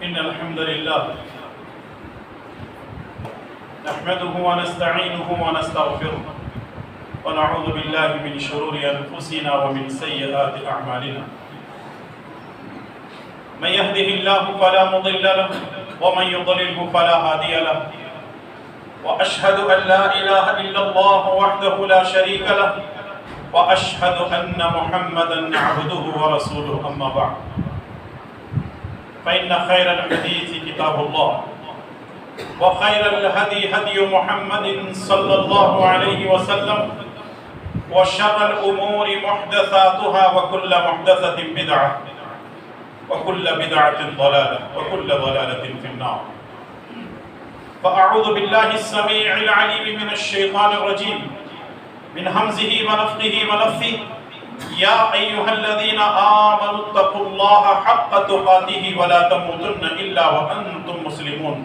إن الحمد لله نحمده ونستعينه ونستغفره ونعوذ بالله من شرور أنفسنا ومن سيئات أعمالنا من يهده الله فلا مضل له ومن يضلله فلا هادي له وأشهد أن لا إله إلا الله وحده لا شريك له وأشهد أن محمدا عبده ورسوله أما بعد فإن خير الحديث كتاب الله وخير الهدي هدي محمد صلى الله عليه وسلم وشر الأمور محدثاتها وكل محدثة بدعة وكل بدعة ضلالة وكل ضلالة في النار فأعوذ بالله السميع العليم من الشيطان الرجيم من همزه ونفخه ونفثه يا أيها الذين آمنوا اتقوا الله حق تقاته ولا تموتن إلا وأنتم مسلمون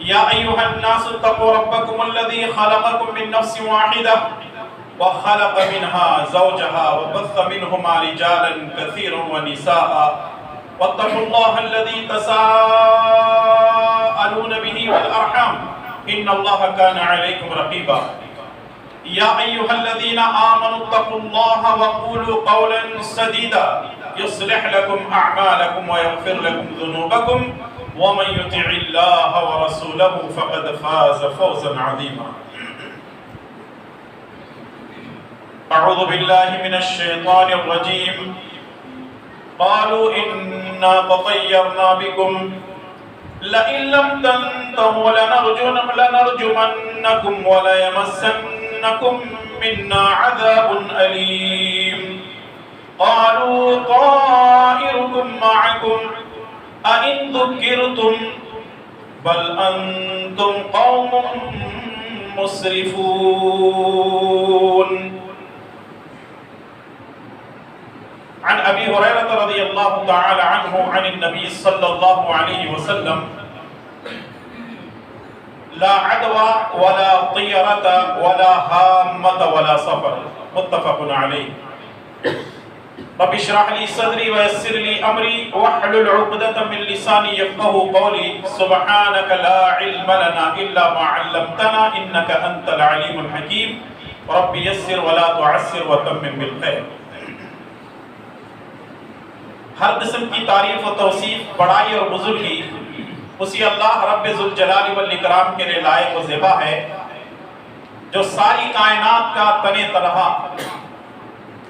يا أيها الناس اتقوا ربكم الذي خلقكم من نفس واحدة وخلق منها زوجها وبث منهما رجالا كثيرا ونساء واتقوا الله الذي تساءلون به والأرحام إن الله كان عليكم رقيبا يا أيها الذين آمنوا اتقوا الله وقولوا قولا سديدا يصلح لكم أعمالكم ويغفر لكم ذنوبكم ومن يطع الله ورسوله فقد فاز فوزا عظيما أعوذ بالله من الشيطان الرجيم قالوا إنا تطيرنا بكم لئن لم تنتهوا لنرجمنكم وليمسنكم منا عذاب أليم قالوا طائركم معكم أئن ذكرتم بل أنتم قوم مسرفون عن أبي هريرة رضي الله تعالى عنه عن النبي صلى الله عليه وسلم لا عدوى ولا طيرة ولا هامة ولا سفر متفق عليه رب اشرح لي صدري ويسر لي أمري واحلل عقدة من لساني يفقهوا قولي سبحانك لا علم لنا إلا ما علمتنا إنك أنت العليم الحكيم رب يسر ولا تعسر وتمم بالخير ہر قسم کی تعریف و توصیف بڑائی اور بزرگی اسی اللہ رب ذوالجلال والاکرام کے لیے لائق و زیبا ہے جو ساری کائنات کا تنِ تنہا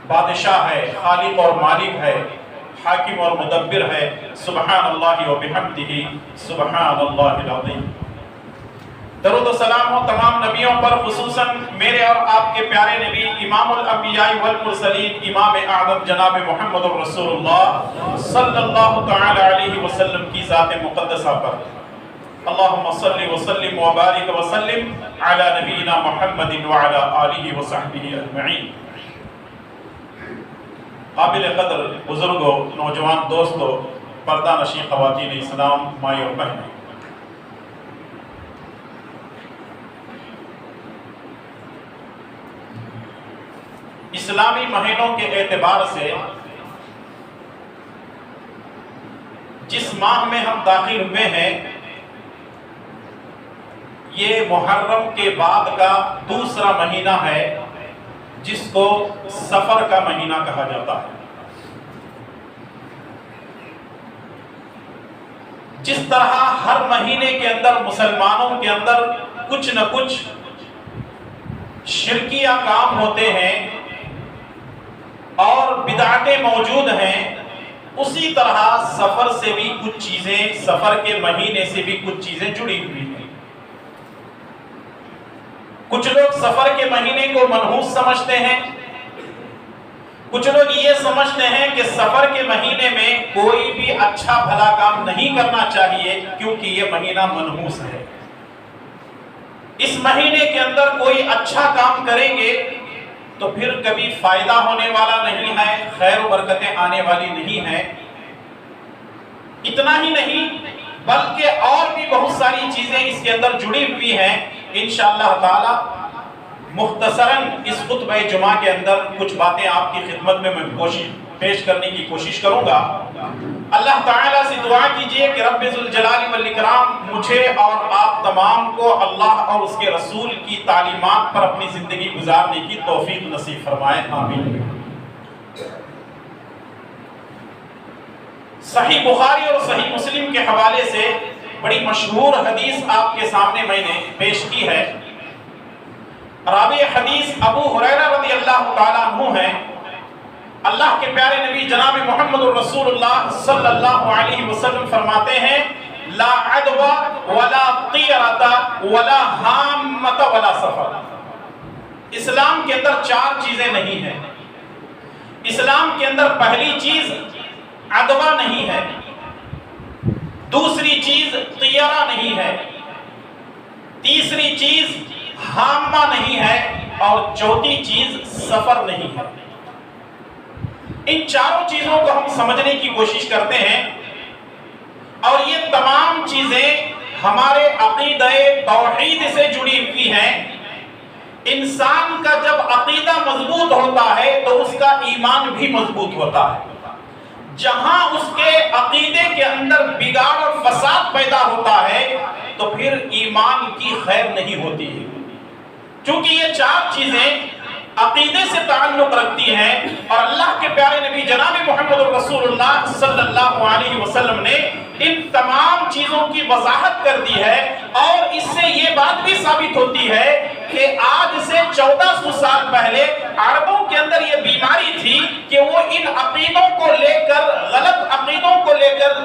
بادشاہ ہے، خالق اور مالک ہے، حاکم اور مدبر ہے۔ سبحان اللہ و بحمدہ سبحان اللہ العظیم۔ درود و سلام ہو تمام نبیوں پر، خصوصاً میرے اور آپ کے پیارے نبی امام الانبیاء والمرسلین امام اعظم جناب محمد رسول اللہ صلی اللہ تعالی علیہ وسلم کی ذات مقدسہ پر اللہم صلی وسلم وبارک وسلم علی نبینا محمد وعلی آلہ وصحبہ اجمعین۔ قابل قدر بزرگوں، نوجوان دوستوں، پردہ نشین خواتین اسلام، مائیں اور بہنیں، اسلامی مہینوں کے اعتبار سے جس ماہ میں ہم داخل ہوئے ہیں یہ محرم کے بعد کا دوسرا مہینہ ہے جس کو سفر کا مہینہ کہا جاتا ہے۔ جس طرح ہر مہینے کے اندر مسلمانوں کے اندر کچھ نہ کچھ شرکیہ کام ہوتے ہیں اور بدعتیں موجود ہیں، اسی طرح سفر سے بھی کچھ چیزیں، سفر کے مہینے سے بھی کچھ چیزیں جڑی ہوئی ہیں۔ کچھ لوگ سفر کے مہینے کو منحوس سمجھتے ہیں، کچھ لوگ یہ سمجھتے ہیں کہ سفر کے مہینے میں کوئی بھی اچھا بھلا کام نہیں کرنا چاہیے کیونکہ یہ مہینہ منحوس ہے۔ اس مہینے کے اندر کوئی اچھا کام کریں گے تو پھر کبھی فائدہ ہونے والا نہیں ہے، خیر و برکتیں آنے والی نہیں ہیں۔ اتنا ہی نہیں بلکہ اور بھی بہت ساری چیزیں اس کے اندر جڑی ہوئی ہیں۔ انشاءاللہ تعالی مختصراً اس خطبہ جمعہ کے اندر کچھ باتیں آپ کی خدمت میں پیش کرنے کی کوشش کروں گا۔ اللہ تعالیٰ سے دعا کیجئے کہ رب ذوالجلال والاکرام مجھے اور آپ تمام کو اللہ اور اس کے رسول کی تعلیمات پر اپنی زندگی گزارنے کی توفیق نصیب فرمائے، آمین۔ صحیح بخاری اور صحیح مسلم کے حوالے سے بڑی مشہور حدیث آپ کے سامنے میں نے پیش کی ہے۔ راوی حدیث ابو ہریرہ رضی اللہ تعالیٰ عنہ ہیں۔ اللہ کے پیارے نبی جناب محمد رسول اللہ صلی اللہ علیہ وسلم فرماتے ہیں لا عدوى ولا طیرۃ ولا ہامۃ ولا سفر۔ اسلام کے اندر چار چیزیں نہیں ہیں۔ اسلام کے اندر پہلی چیز عدوہ نہیں ہے، دوسری چیز طیرہ نہیں ہے، تیسری چیز ہامہ نہیں ہے، اور چوتھی چیز سفر نہیں ہے۔ ان چاروں چیزوں کو ہم سمجھنے کی کوشش کرتے ہیں، اور یہ تمام چیزیں ہمارے عقیدہ توحید سے جڑی ہوئی ہیں۔ انسان کا جب عقیدہ مضبوط ہوتا ہے تو اس کا ایمان بھی مضبوط ہوتا ہے۔ جہاں اس کے عقیدے کے اندر بگاڑ اور فساد پیدا ہوتا ہے تو پھر ایمان کی خیر نہیں ہوتی ہے۔ چونکہ یہ چار چیزیں عقیدے سے تعلق رکھتی ہیں، اور اللہ کے پیارے نبی جناب محمد رسول اللہ صلی اللہ علیہ وسلم نے ان تمام چیزوں کی وضاحت کر دی ہے، اور اس سے یہ بات بھی ثابت ہوتی ہے کہ آج سے 1400 سال پہلے عربوں کے اندر یہ بیماری تھی کہ وہ ان عقیدوں کو لے کر، غلط عقیدوں کو لے کر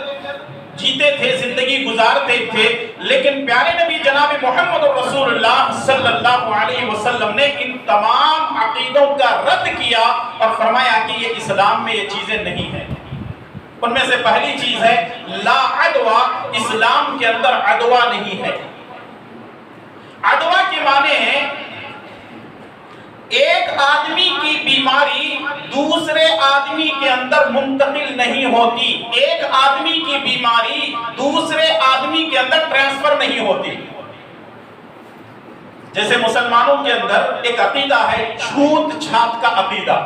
جیتے تھے، زندگی گزارتے تھے، لیکن پیارے نبی جناب محمد رسول اللہ صلی اللہ علیہ وسلم نے ان تمام عقیدوں کا رد کیا اور فرمایا کہ یہ اسلام میں یہ چیزیں نہیں ہیں۔ ان میں سے پہلی چیز ہے لا عدوہ، اسلام کے اندر عدوہ نہیں ہے۔ عدوہ کے معنی ہیں ایک آدمی کی بیماری دوسرے آدمی کے اندر منتقل نہیں ہوتی، ایک آدمی کی بیماری دوسرے آدمی کے اندر ٹرانسفر نہیں ہوتی۔ جیسے مسلمانوں کے اندر ایک عقیدہ ہے چھوت چھات کا عقیدہ،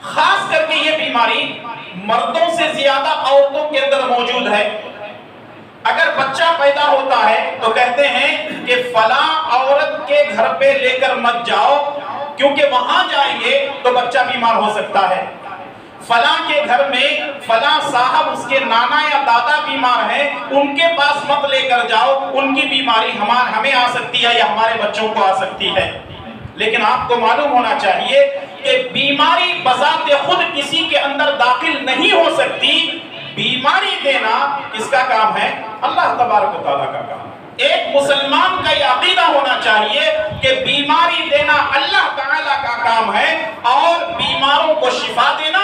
خاص کر کے یہ بیماری مردوں سے زیادہ عورتوں کے اندر موجود ہے۔ اگر بچہ پیدا ہوتا ہے تو کہتے ہیں کہ فلاں عورت کے گھر پہ لے کر مت جاؤ کیونکہ وہاں جائیں گے تو بچہ بیمار ہو سکتا ہے، فلاں کے گھر میں فلاں صاحب اس کے نانا یا دادا بیمار ہیں، ان کے پاس مت لے کر جاؤ، ان کی بیماری ہمیں آ سکتی ہے یا ہمارے بچوں کو آ سکتی ہے۔ لیکن آپ کو معلوم ہونا چاہیے کہ بیماری بذات خود کسی کے اندر داخل نہیں ہو سکتی، بیماری دینا کس کا کام ہے؟ اللہ تبارک و تعالیٰ کا کام ہے۔ ایک مسلمان کا یہ عقیدہ ہونا چاہیے کہ بیماری دینا اللہ تعالیٰ کا کام ہے، اور بیماروں کو شفا دینا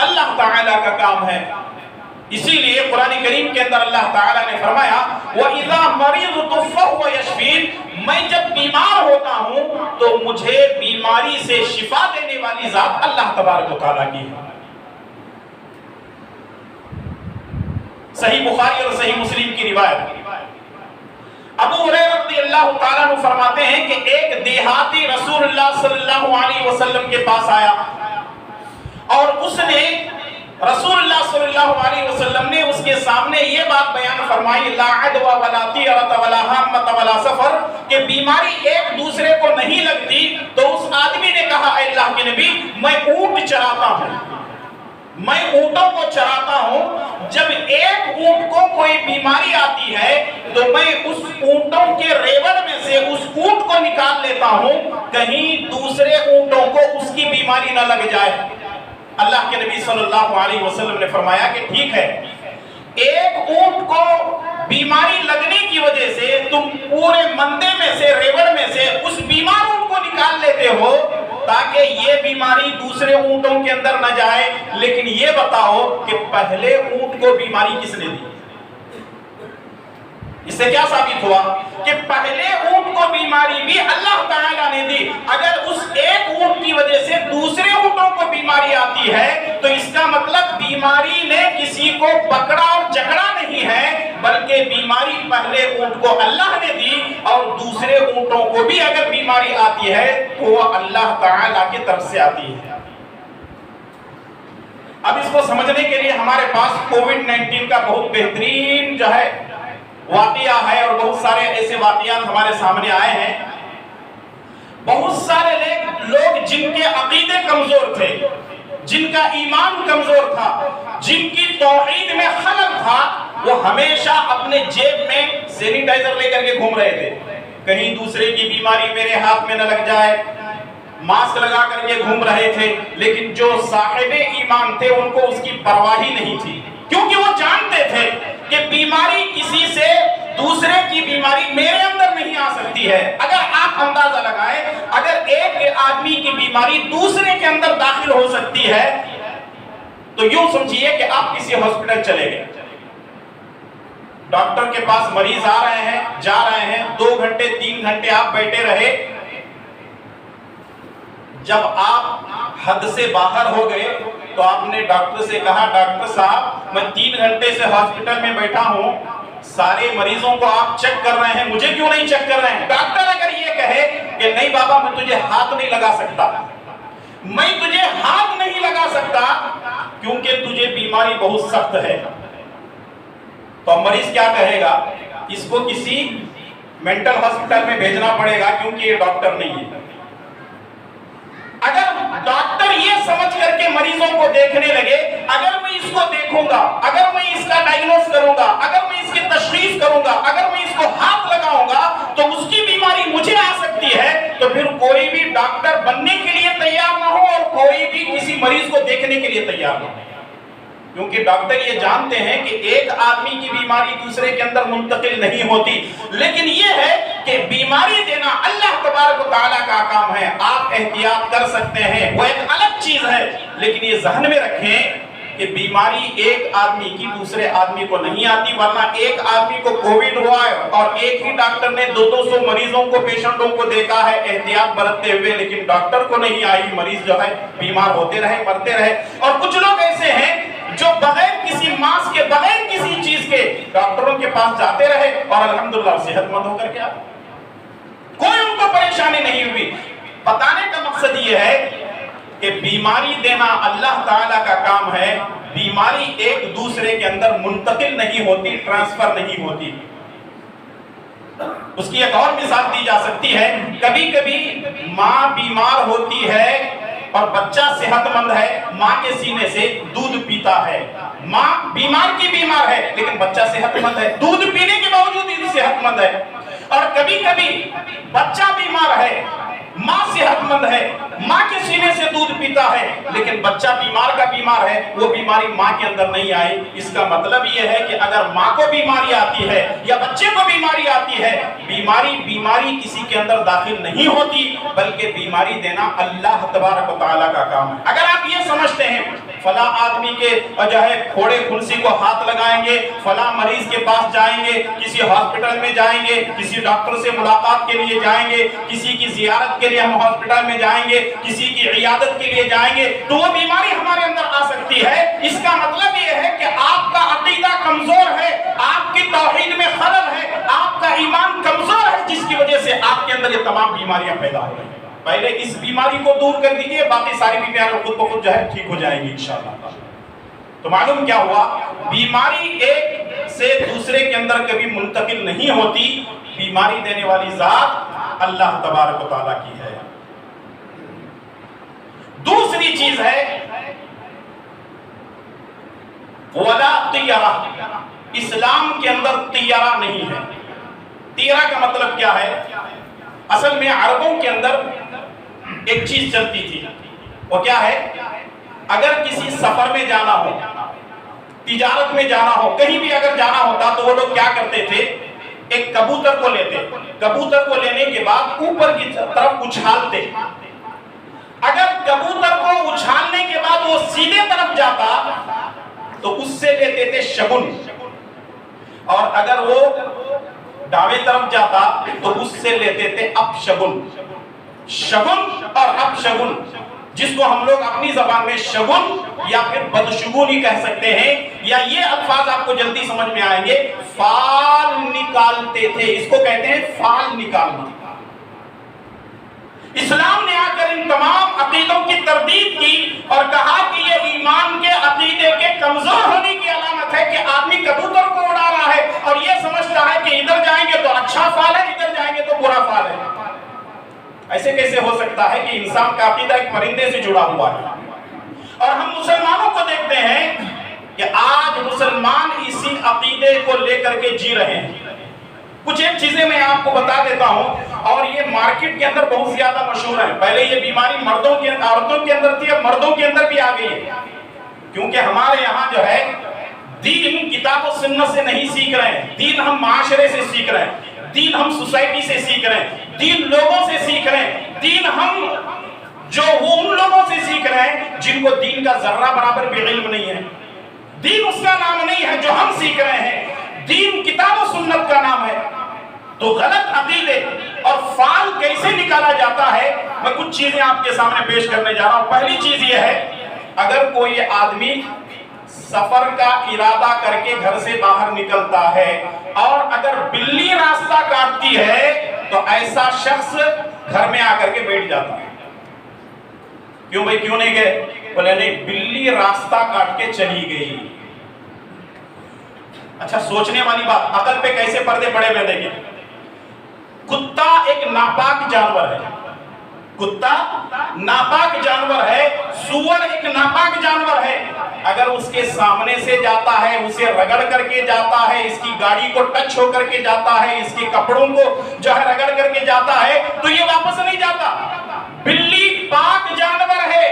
اللہ تعالیٰ کا کام ہے۔ اسی لیے قرآن کریم کے اندر اللہ تعالیٰ نے فرمایا وَإِذَا مَرِضْتُ فَهُوَ يَشْفِينِ، میں جب بیمار ہوتا ہوں تو مجھے بیماری سے شفا دینے والی ذات اللہ تبارک و تعالیٰ کی ہے۔ صحیح بخاری اور صحیح مسلم کی روایت، ابو ہریرہ رضی اللہ تعالیٰ عنہ فرماتے ہیں کہ ایک دیہاتی رسول اللہ صلی اللہ علیہ وسلم کے پاس آیا، اور اس نے رسول اللہ صلی اللہ علیہ وسلم نے اس کے سامنے یہ بات بیان فرمائی لا عدوى ولا طیرۃ ولا ہامۃ ولا سفر، کہ بیماری ایک دوسرے کو نہیں لگتی۔ تو اس آدمی نے کہا اے اللہ کے نبی، میں اونٹ چراتا ہوں، میں اونٹوں کو چراتا ہوں، جب ایک اونٹ کو کوئی بیماری آتی ہے تو میں اس اونٹوں کے ریوڑ میں سے اس اونٹ کو نکال لیتا ہوں، کہیں دوسرے اونٹوں کو اس کی بیماری نہ لگ جائے۔ اللہ کے نبی صلی اللہ علیہ وسلم نے فرمایا کہ ٹھیک ہے، ایک اونٹ کو بیماری لگنے کی وجہ سے تم پورے مندے میں سے، ریوڑ میں سے اس بیمار اونٹ کو نکال لیتے ہو تاکہ یہ بیماری دوسرے اونٹوں کے اندر نہ جائے، لیکن یہ بتاؤ کہ پہلے اونٹ کو بیماری کس نے دی؟ اس سے کیا ثابت ہوا کہ پہلے اونٹ کو بیماری بھی اللہ تعالیٰ نے دی۔ اگر اس ایک اونٹ کی وجہ سے دوسرے اونٹوں کو بیماری آتی ہے تو اس کا مطلب بیماری نے کسی کو پکڑا اور جکڑا نہیں ہے، بلکہ بیماری پہلے اونٹ کو اللہ نے دی، اور دوسرے اونٹوں کو بھی اگر بیماری آتی ہے تو وہ اللہ تعالیٰ کی طرف سے آتی ہے۔ اس کو سمجھنے کے لیے ہمارے پاس کووڈ-19 کا بہت بہترین جو ہے واقعہ ہے اور بہت سارے ایسے واقعات ہمارے سامنے آئے ہیں. بہت سارے لوگ جن کے عقیدے کمزور تھے، جن کا ایمان کمزور تھا، جن کی توحید میں خلل تھا، وہ ہمیشہ اپنے جیب میں سینیٹائزر لے کر کے گھوم رہے تھے. کہیں دوسرے کی بیماری میرے ہاتھ میں نہ لگ جائے، ماسک لگا کر کے گھوم رہے تھے. لیکن جو صاحب ایمان تھے ان کو اس کی پرواہ ہی نہیں تھی، کیونکہ وہ جانتے تھے کہ بیماری کسی سے دوسرے کی بیماری میرے اندر نہیں آ سکتی ہے. اگر آپ اندازہ لگائیں، اگر ایک آدمی کی بیماری دوسرے کے اندر داخل ہو سکتی ہے تو یوں سمجھیے کہ آپ کسی ہاسپٹل چلے گئے، ڈاکٹر کے پاس مریض آ رہے ہیں، جا رہے ہیں، 2 گھنٹے 3 گھنٹے آپ بیٹھے رہے. جب آپ حد سے باہر ہو گئے تو آپ نے ڈاکٹر سے کہا، ڈاکٹر صاحب میں 3 گھنٹے سے ہاسپٹل میں بیٹھا ہوں، سارے مریضوں کو آپ چیک کر رہے ہیں، مجھے کیوں نہیں چیک کر رہے ہیں؟ ڈاکٹر اگر یہ کہے کہ نہیں بابا میں تجھے ہاتھ نہیں لگا سکتا، میں تجھے ہاتھ نہیں لگا سکتا کیونکہ تجھے بیماری بہت سخت ہے، تو مریض کیا کہے گا؟ اس کو کسی مینٹل ہاسپٹل میں بھیجنا پڑے گا کیونکہ یہ ڈاکٹر نہیں ہے. اگر ڈاکٹر یہ سمجھ کر کے مریضوں کو دیکھنے لگے، اگر میں اس کو دیکھوں گا، اگر میں اس کا ڈائگنوز کروں گا، اگر میں اس کی تشخیص کروں گا، اگر میں اس کو ہاتھ لگاؤں گا تو اس کی بیماری مجھے آ سکتی ہے، تو پھر کوئی بھی ڈاکٹر بننے کے لیے تیار نہ ہو اور کوئی بھی کسی مریض کو دیکھنے کے لیے تیار نہ ہو. کیونکہ ڈاکٹر یہ جانتے ہیں کہ ایک آدمی کی بیماری دوسرے کے اندر منتقل نہیں ہوتی، لیکن یہ ہے کہ بیماری دینا اللہ تبارک و تعالیٰ کا کام ہے. آپ احتیاط کر سکتے ہیں، وہ ایک الگ چیز ہے، لیکن یہ ذہن میں رکھیں کہ بیماری ایک آدمی کی دوسرے آدمی کو نہیں آتی. ورنہ ایک آدمی کو کووڈ ہوا ہے اور ایک ہی ڈاکٹر نے 200 مریضوں کو، پیشنٹوں کو دیکھا ہے احتیاط برتتے ہوئے، لیکن ڈاکٹر کو نہیں آئی. مریض جو ہے بیمار ہوتے رہے، پڑتے رہے. اور کچھ لوگ ایسے ہیں جو بغیر کسی ماسک کے، بغیر کسی چیز کے ڈاکٹروں کے پاس جاتے رہے اور الحمدللہ صحت مند ہو کر کے آئے، کوئی ان کو پریشانی نہیں ہوئی. بتانے کا مقصد یہ ہے کہ بیماری دینا اللہ تعالیٰ کا کام ہے. بیماری ایک دوسرے کے اندر منتقل نہیں ہوتی، ٹرانسفر نہیں ہوتی. اس کی ایک اور مثال دی جا سکتی ہے. کبھی کبھی ماں بیمار ہوتی ہے اور بچہ صحت مند ہے، ماں کے سینے سے دودھ پیتا ہے. ماں بیمار کی بیمار ہے لیکن بچہ صحت مند ہے، دودھ پینے کے باوجود ہی صحت مند ہے. اور کبھی کبھی بچہ بیمار ہے، ماں صحت مند ہے، ماں کے سینے سے دودھ پیتا ہے، لیکن بچہ بیمار کا بیمار ہے، وہ بیماری ماں کے اندر نہیں آئی. اس کا مطلب یہ ہے کہ اگر ماں کو بیماری آتی ہے یا بچے کو بیماری آتی ہے، بیماری کسی کے اندر داخل نہیں ہوتی، بلکہ بیماری دینا اللہ تبارک و تعالیٰ کا کام ہے. اگر آپ یہ سمجھتے ہیں فلاں آدمی کے جو ہے پھوڑے کھنسی کو ہاتھ لگائیں گے، فلاں مریض کے پاس جائیں گے، کسی ہاسپٹل میں جائیں گے، کسی ڈاکٹر سے ملاقات کے لیے جائیں گے، کسی کی زیارت کے لیے ہم ہاسپٹل میں جائیں گے، کسی کی عیادت کے لیے جائیں گے، تو وہ بیماری ہمارے اندر آ سکتی ہے. اس کا مطلب یہ ہے کہ آپ کا عقیدہ کمزور ہے، آپ کی توحید میں خلل ہے، آپ کا ایمان کمزور ہے، جس کی وجہ سے آپ کے اندر یہ تمام بیماریاں پیدا ہو رہی ہیں. پہلے اس بیماری کو دور کر دیجئے، باقی ساری بیماریاں خود بخود جو ہے ٹھیک ہو جائیں گی انشاءاللہ. تو معلوم کیا ہوا؟ بیماری ایک سے دوسرے کے اندر کبھی منتقل نہیں ہوتی. بیماری دینے والی ذات اللہ تبارک و تعالیٰ کی ہے. دوسری چیز ہے ولا طیرہ. اسلام کے اندر طیرہ نہیں ہے. طیرہ کا مطلب کیا ہے؟ اصل میں عربوں کے اندر ایک چیز چلتی تھی، وہ کیا ہے؟ اگر کسی سفر میں جانا ہو، تجارت میں جانا ہو، کہیں بھی اگر جانا ہوتا تو وہ لوگ کیا کرتے تھے؟ ایک کبوتر کو لیتے، کبوتر کو لینے کے بعد اوپر کی طرف اچھالتے. اگر کبوتر کو اچھالنے کے بعد وہ سیدھے طرف جاتا تو اس سے لیتے تھے شگن، اور اگر وہ داویں طرف جاتا تو اس سے لیتے تھے اپشگن. شگن اور اپشگن، جس کو ہم لوگ اپنی زبان میں شگن یا پھر بدشگونی کہہ سکتے ہیں، یا یہ الفاظ آپ کو جلدی سمجھ میں آئیں گے. فال نکالتے تھے، اس کو کہتے ہیں فال نکالنا. اسلام نے آ کر ان تمام عقیدوں کی تردید کی اور کہا کہ یہ ایمان کے عقیدے ایسے کیسے ہو سکتا ہے کہ انسان کا عقیدہ ایک پرندے سے جڑا ہوا ہے؟ اور ہم مسلمانوں کو دیکھتے ہیں کہ آج مسلمان اسی عقیدے کو لے کر کے جی رہے ہیں۔ کچھ ایک چیزیں میں آپ کو بتا دیتا ہوں، اور یہ مارکیٹ کے اندر بہت زیادہ مشہور ہے۔ پہلے یہ بیماری عورتوں کے اندر تھی، اب مردوں کے اندر بھی آ گئی ہے، کیونکہ ہمارے یہاں جو ہے دین کتاب و سنت سے نہیں سیکھ رہے ہیں، دین ہم معاشرے سے سیکھ رہے ہیں، دین ہم سوسائٹی سے سیکھ رہے ہیں، دین لوگوں سے سیکھ رہے ہیں، دین ہم جو وہ ان لوگوں سے سیکھ رہے ہیں جن کو دین کا ذرہ برابر بھی علم نہیں ہے۔ دین اس کا نام نہیں ہے جو ہم سیکھ رہے ہیں، دین کتاب و سنت کا نام ہے۔ تو غلط عقیدے اور فال کیسے نکالا جاتا ہے، میں کچھ چیزیں آپ کے سامنے پیش کرنے جا رہا ہوں۔ پہلی چیز یہ ہے، اگر کوئی آدمی سفر کا ارادہ کر کے گھر سے باہر نکلتا ہے اور اگر بلی راستہ کاٹتی ہے تو ایسا شخص گھر میں آ کر کے بیٹھ جاتا ہے۔ کیوں بھائی کیوں نہیں گئے؟ بولے نہیں، بلی راستہ کاٹ کے چلی گئی۔ اچھا سوچنے والی بات، عقل پہ کیسے پردے پڑے ہوئے دیکھیں۔ کتا ایک ناپاک جانور ہے، کتا ناپاک جانور ہے، سور ایک ناپاک جانور ہے۔ اگر اس کے سامنے سے جاتا ہے، اسے رگڑ کر کے جاتا ہے، اس کی گاڑی کو ٹچ ہو کر کے جاتا ہے، اس کے کپڑوں کو جو ہے رگڑ کر کے جاتا ہے تو یہ واپس نہیں جاتا۔ بلی پاک جانور ہے۔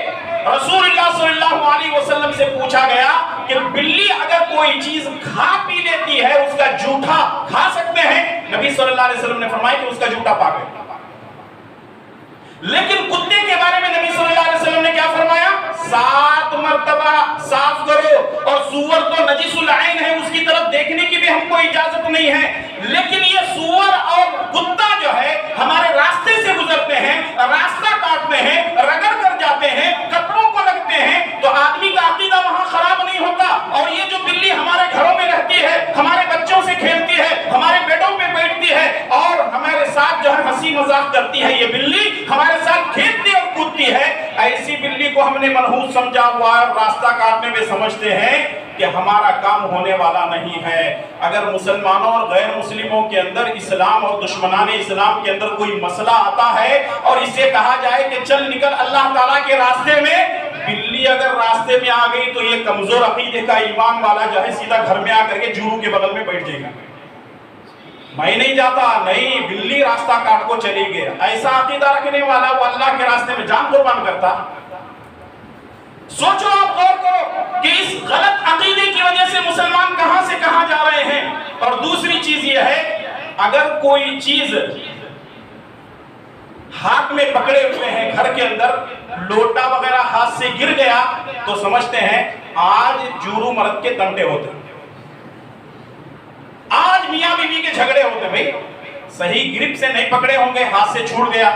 رسول اللہ صلی اللہ علیہ وسلم سے پوچھا گیا کہ بلی اگر کوئی چیز کھا پی لیتی ہے، اس کا جوٹھا کھا سکتے ہیں؟ نبی صلی اللہ علیہ وسلم نے فرمایا کہ اس کا جوٹھا پاک ہے۔ لیکن کتے کے بارے میں نبی صلی اللہ علیہ وسلم نے کیا فرمایا؟ 7 مرتبہ صاف کرو، اور سور تو نجس العین ہے، اس کی طرف دیکھنے کی بھی ہم کو اجازت نہیں ہے۔ لیکن یہ سور اور کتا جو ہے ہمارے راستے سے گزرتے ہیں، راستہ کاٹتے ہیں، رگڑ کر جاتے ہیں، کپڑوں کو لگتے ہیں، تو آدمی کا عقیدہ وہاں خراب نہیں ہوتا۔ اور یہ جو بلی ہمارے گھروں میں رہتی ہے، ہمارے بچوں سے کھیلتی ہے، ہمارے بیڈوں پہ بیٹھتی ہے اور ہمارے ساتھ جو ہے ہنسی مذاق کرتی ہے، یہ بلی ہمارے ساتھ کھیلتی اور کودتی ہے، ایسی بلی کو ہم نے منحوس سمجھا ہوا ہے اور راستہ کاٹنے میں سمجھتے ہیں کہ ہمارا کام ہونے والا نہیں ہے۔ اگر مسلمانوں اور غیر مسلموں کے اندر، اسلام اور دشمنان اسلام کے اندر کوئی مسئلہ آتا ہے اور اسے کہا جائے کہ چل نکل اللہ تعالیٰ کے راستے میں، بلی اگر راستے میں آ گئی تو یہ کمزور عقیدے کا ایمان والا جو ہے سیدھا گھر میں آ کر کے جورو کے بغل میں بیٹھ جائے گا، میں نہیں جاتا، نہیں بلی راستہ کاٹ کو چلی گیا۔ ایسا عقیدہ رکھنے والا وہ اللہ کے راستے میں جان قربان کرتا۔ سوچو، آپ غور کرو کہ اس غلط عقیدے کی وجہ سے مسلمان کہاں سے کہاں جا رہے ہیں۔ اور دوسری چیز یہ ہے، اگر کوئی چیز ہاتھ میں پکڑے ہوئے ہیں، گھر کے اندر لوٹا وغیرہ ہاتھ سے گر گیا تو سمجھتے ہیں آج جورو مرد کے تنٹے ہوتے ہیں، آج میاں بیوی کے جھگڑے ہوتے ہیں۔ بھئی صحیح گرپ سے نہیں پکڑے ہوں گے، ہاتھ سے چھوٹ گیا،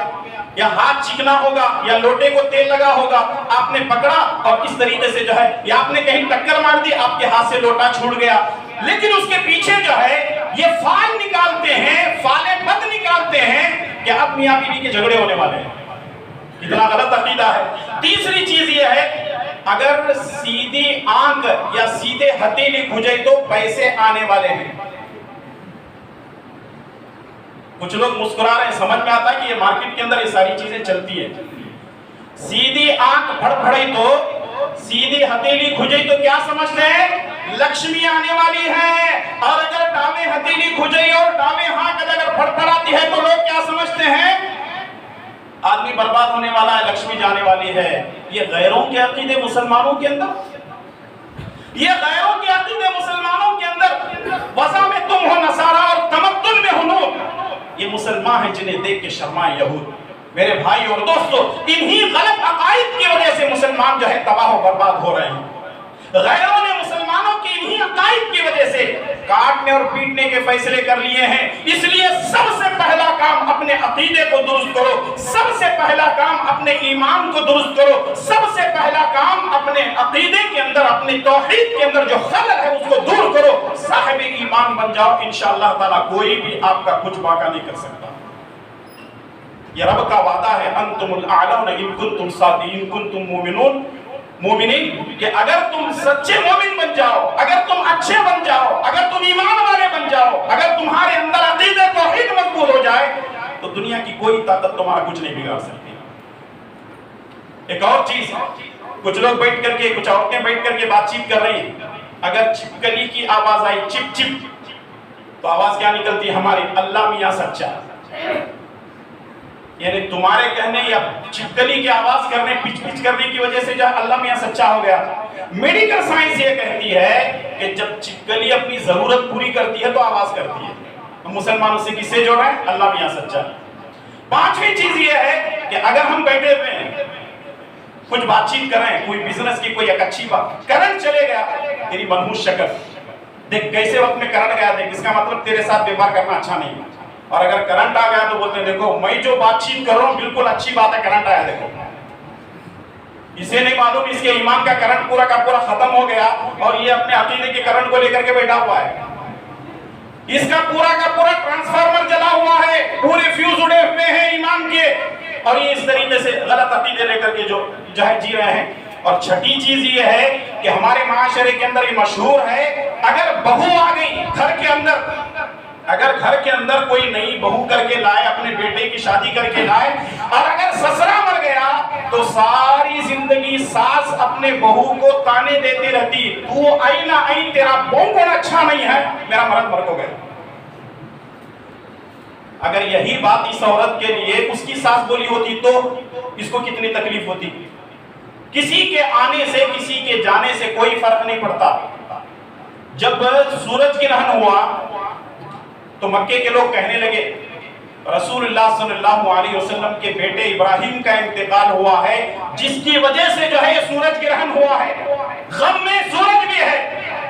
یا ہاتھ چکنا ہوگا، یا لوٹے کو تیل لگا ہوگا، آپ نے پکڑا اور اس طریقے سے جو ہے، یا آپ نے کہیں ٹکر مار دی، آپ کے ہاتھ سے لوٹا چھوٹ گیا۔ لیکن اس کے پیچھے جو ہے یہ فال نکالتے ہیں، فالے بد نکالتے ہیں کہ اب میاں بیوی کے جھگڑے ہونے والے ہیں۔ اتنا غلط عقیدہ ہے۔ تیسری چیز یہ ہے، اگر سیدھی آنکھ یا سیدھے ہتھیلی کھجے تو پیسے آنے والے ہیں۔ کچھ لوگ مسکرا رہے ہیں، سمجھ میں آتا ہے کہ یہ مارکیٹ کے اندر یہ ساری چیزیں چلتی ہیں۔ سیدھی آنکھ پھڑ پھڑی تو، سیدھی ہتھیلی کھجی تو کیا سمجھتے ہیں؟ لکشمی آنے والی ہے۔ اور اگر ٹانگیں ہتھیلی کھجی اور ٹانگیں ہاتھ اگر پھڑ پھڑاتی ہے تو لوگ کیا سمجھتے ہیں؟ آدمی برباد ہونے والا ہے، لکشمی جانے والی ہے۔ یہ غیروں کے عقیدے مسلمانوں کے اندر، یہ غیروں کے عقیدے مسلمانوں کے اندر، وضع میں تم ہو نصارہ اور تمدن میں ہو نور۔ یہ مسلمان ہیں جنہیں دیکھ کے شرمائے یہود۔ میرے بھائی اور دوستو، انہی غلط عقائد کی وجہ سے مسلمان جو ہے تباہ و برباد ہو رہے ہیں۔ غیروں نے مسلمانوں کی انہی عقائد کی وجہ سے کاٹنے اور پیٹنے کے فیصلے کر لیے ہیں۔ اس لیے سب سے پہلا کام اپنے عقیدے کو درست کرو، سب سے پہلا کام اپنے ایمان کو درست کرو، سب سے پہلا کام اپنے عقیدے کے اندر، اپنے توحید کے اندر جو خلل ہے اس کو دور کرو، صاحب ایمان بن جاؤ، انشاءاللہ تعالیٰ کوئی بھی آپ کا کچھ باقا نہیں کر سکتا۔ یہ رب کا وعدہ ہے، انتم الاعلون ان کنتم صادقین، ان کنتم مومنون، مومنین، کہ اگر تم سچے مومن بن جاؤ، اگر تم اچھے بن جاؤ، اگر تم ایمان والے بن جاؤ، اگر تمہارے اندر عقیدہ توحید مضبوط ہو جائے تو دنیا کی کوئی طاقت تمہارا کچھ نہیں بگاڑ سکتی۔ ایک اور چیز، کچھ لوگ بیٹھ کر کے، کچھ عورتیں بیٹھ کر کے بات چیت کر رہی ہیں، اگر چھپکلی کی آواز آئی چپ چپ تو آواز کیا نکلتی؟ ہماری اللہ میاں سچا۔ یعنی تمہارے کہنے یا چھپکلی کی آواز کرنے، پچ پچ کرنے کی وجہ سے جو اللہ میاں سچا ہو گیا۔ میڈیکل سائنس یہ کہتی ہے کہ جب چھپکلی اپنی ضرورت پوری کرتی ہے تو آواز کرتی ہے۔ مسلمانوں سے کس سے جوڑا ہے؟ اللہ میاں سچا۔ پانچویں چیز یہ ہے کہ اگر ہم بیٹھے ہوئے ہیں، کچھ بات چیت کر رہے ہیں، کوئی بزنس کی کوئی ایک اچھی بات، کرنٹ چلے گیا، تیری منحوس شکل دیکھ کیسے وقت میں کرنٹ گیا، دیکھ اس کا مطلب تیرے ساتھ ویپار کرنا اچھا نہیں ہے۔ اور اگر کرنٹ آ گیا تو بولتے ہیں دیکھو میں جو بات چیت کر رہا ہوں بالکل اچھی بات ہے، کرنٹ آیا دیکھو۔ اسے نہیں معلوم اس کے ایمان کا کرنٹ پورا کا پورا ختم ہو گیا اور یہ اپنے عقیدے کے کرنٹ کو لے کر کے بیٹھا ہوا ہے۔ اس کا پورا ٹرانسفارمر جلا ہوا ہے، پورے فیوز اڑے ہوئے ہیں ایمان کے، اور یہ اس طریقے سے غلط عقیدے لے کر کے جو ہے جی رہے ہیں۔ اور چھٹی چیز یہ ہے کہ ہمارے معاشرے کے اندر یہ مشہور ہے، اگر بہو آ گئی گھر کے اندر، اگر گھر کے اندر کوئی نئی بہو کر کے لائے، اپنے بیٹے کی شادی کر کے لائے، اور اگر سسرا مر گیا تو ساری زندگی ساس اپنے بہو کو تانے دیتی رہتی، تو آئی نہ آئی، تیرا بونگن اچھا نہیں ہے، میرا مرد مر کو گیا۔ اگر یہی بات اس عورت کے لیے اس کی ساس بولی ہوتی تو اس کو کتنی تکلیف ہوتی۔ کسی کے آنے سے کسی کے جانے سے کوئی فرق نہیں پڑتا۔ جب سورج گرہن ہوا تو مکے کے لوگ کہنے لگے رسول اللہ صلی اللہ علیہ وسلم کے بیٹے ابراہیم کا انتقال ہوا ہے، جس کی وجہ سے جو ہے یہ سورج گرہن ہوا ہے، غم میں سورج بھی ہے۔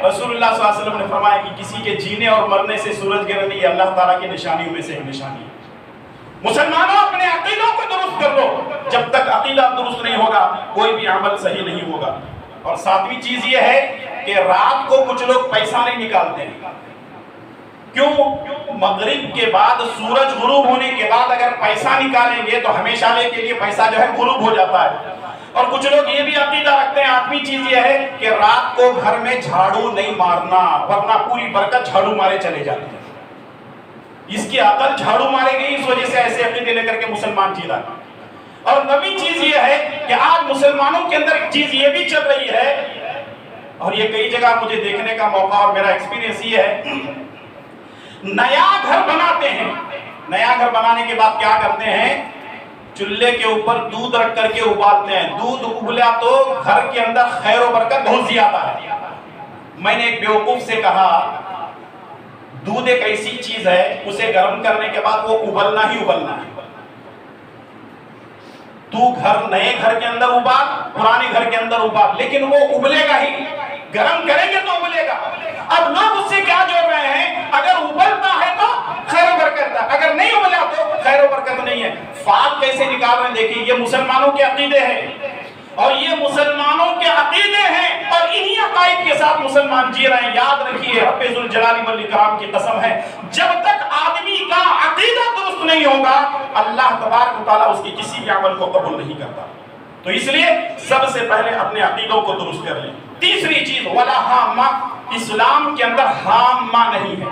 رسول اللہ صلی اللہ علیہ وسلم نے فرمایا کہ کسی کے جینے اور مرنے سے سورج گرہن یہ اللہ تعالیٰ کی نشانیوں میں سے ایک نشانی ہے۔ مسلمانوں اپنے عقیدوں کو درست کر لو، جب تک عقیدہ درست نہیں ہوگا کوئی بھی عمل صحیح نہیں ہوگا۔ اور ساتویں چیز یہ ہے کہ رات کو کچھ لوگ پیسہ نہیں نکالتے ہیں۔ کیوں؟ مغرب کے بعد سورج غروب ہونے کے بعد اگر پیسہ نکالیں گے تو ہمیشہ کے لیے پیسہ جو ہے غروب ہو جاتا ہے۔ اور کچھ لوگ یہ بھی عقیدہ رکھتے ہیں، آٹھویں چیز یہ ہے کہ رات کو گھر میں جھاڑو نہیں مارنا، ورنہ پوری برکت جھاڑو مارے چلے جاتے ہیں۔ اس کی عقل جھاڑو مارے گئی، اس وجہ سے ایسے عقیدے لے کر کے مسلمان جی رہا ہے۔ اور نویں چیز یہ ہے کہ آج مسلمانوں کے اندر ایک چیز یہ بھی چل رہی ہے، اور یہ کئی جگہ مجھے دیکھنے کا موقع اور میرا ایکسپیرینس یہ ہے، نیا گھر بناتے ہیں، نیا گھر بنانے کے بعد کیا کرتے ہیں؟ چولہے کے اوپر دودھ رکھ کر کے ابالتے ہیں، دودھ ابلا تو گھر کے اندر خیر و برکت بہت زیادہ ہے۔ میں نے ایک بیوقوف سے کہا دودھ ایک ایسی چیز ہے اسے گرم کرنے کے بعد وہ ابلنا ہی ابلنا ہے۔ تو نئے گھر کے اندر ابال، پرانے گھر کے اندر ابال، لیکن وہ ابلے گا ہی، گرم کریں گے تو ابلے گا۔ اب لوگ اس سے کیا جوڑ رہے ہیں؟ اگر ابلتا ہے تو خیر و برکت ہے، اگر نہیں ابلا تو خیر و برکت نہیں ہے۔ فال کیسے نکال رہے ہیں دیکھیں، یہ مسلمانوں کے عقیدے ہیں، اور یہ مسلمانوں کے عقیدے ہیں، اور انہی عقائد کے ساتھ مسلمان جی رہے ہیں۔ یاد رکھیے رب ذوالجلال والاکرام کی قسم ہے، جب تک آدمی کا عقیدہ درست نہیں ہوگا اللہ تبارک و تعالیٰ اس کی کسی بھی عمل کو قبول نہیں کرتا۔ تو اس لیے سب سے پہلے اپنے عقیدوں کو درست کر لیں۔ تیسری چیز ولا ہامہ، اسلام کے اندر ہامہ نہیں ہے،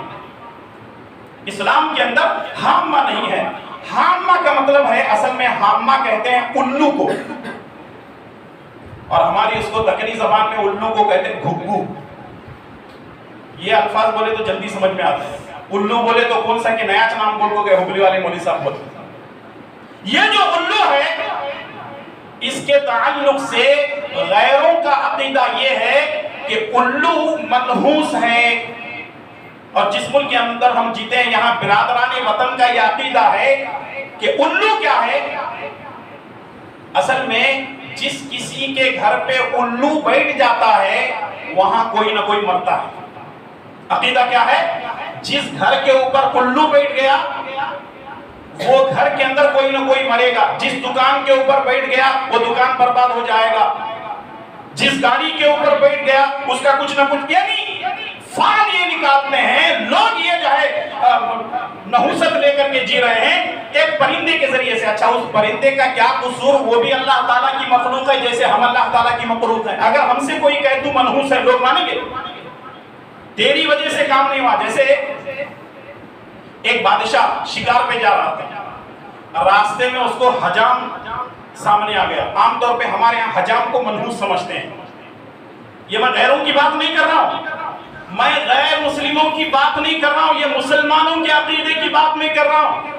اسلام کے اندر ہامہ نہیں ہے۔ ہامہ کا مطلب ہے، اصل میں ہامہ کہتے ہیں الو کو، اور ہماری اس کو دکنی زبان میں الو کو کہتے ہیں گھگو۔ یہ الفاظ بولے تو جلدی سمجھ میں آتے ہیں، الو بولے تو کون سا کہ نیا نام بول کو گئے حبلی والے مولوی صاحب بولتے۔ یہ جو الو ہے اس کے تعلق سے غیروں کا عقیدہ یہ ہے کہ الو منحوس ہے، اور جس ملک کے اندر ہم جیتے ہیں یہاں برادران وطن کا یہ عقیدہ ہے کہ الو کیا ہے؟ اصل میں جس کسی کے گھر پہ الو بیٹھ جاتا ہے وہاں کوئی نہ کوئی مرتا ہے۔ عقیدہ کیا ہے؟ جس گھر کے اوپر الو بیٹھ گیا وہ گھر کے اندر کوئی نہ کوئی مرے گا، جس دکان کے اوپر بیٹھ گیا وہ دکان برباد ہو جائے گا، جس گاڑی کے اوپر بیٹھ گیا اس کا کچھ نہ کچھ، یعنی فال یہ نکالتے ہیں لوگ، یہ جو ہے نحوست لے کر کے جی رہے ہیں ایک پرندے کے ذریعے سے۔ اچھا اس پرندے کا کیا قصور؟ وہ بھی اللہ تعالیٰ کی مخلوق ہے جیسے ہم اللہ تعالیٰ کی مخلوق ہیں۔ اگر ہم سے کوئی کہے تو منحوس ہے، لوگ مانیں گے؟ تیری وجہ سے کام نہیں ہوا۔ جیسے ایک بادشاہ شکار پہ جا رہا تھا، راستے میں اس کو حجام سامنے آ گیا. عام طور پہ ہمارے یہاں حجام کو منحوس سمجھتے ہیں. یہ میں غیروں کی بات نہیں کر رہا ہوں, میں غیر مسلموں کی بات نہیں کر رہا ہوں, یہ مسلمانوں کے عقیدے کی بات میں کر رہا ہوں.